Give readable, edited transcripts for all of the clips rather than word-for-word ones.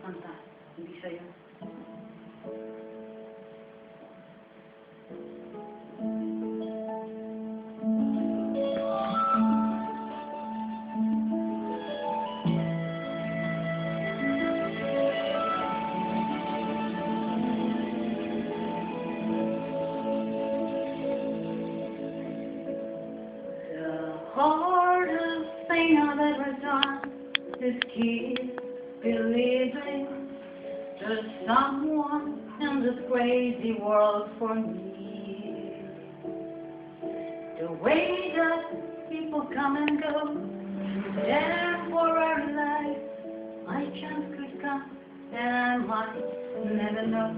kanta. Hindi sa'yo. The hardest thing I've ever done is keep believing there's someone in this crazy world for me. The way that people come and go, temporary life, my chance could come and I might never know.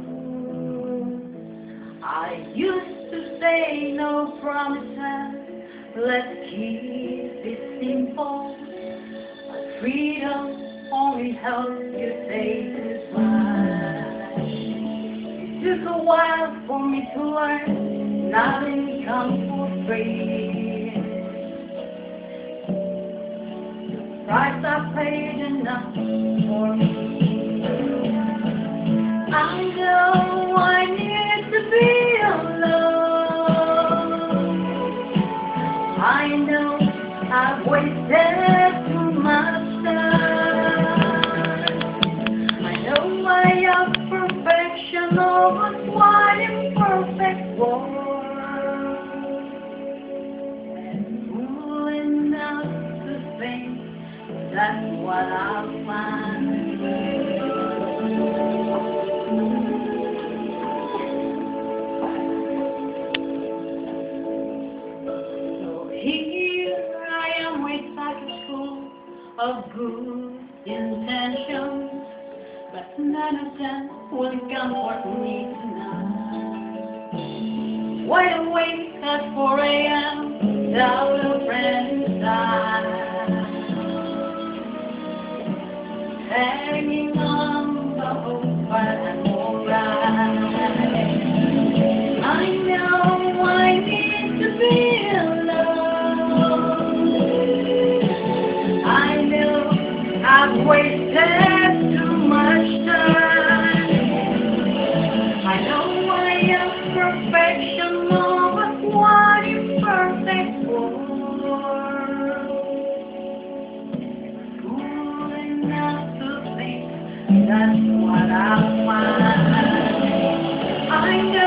I used to say no promises, let's keep it simple. But freedom only helps you say goodbye. It took a while for me to learn, nothing comes for free. The price I paid enough for me. I know I need to be alone. I know I've wasted too much time. I know I have perfection over one imperfect world. And fool enough to think that's what I'll find. Here I am with a school of good intentions, but none of them will comfort me tonight. Wide awake at 4 a.m. without a friend inside, hanging on the hope I'm alright. I know I need to be alone. I know I've wasted too much time. I know I am perfection over one imperfect world. Fool enough to think that's what I'll find. I know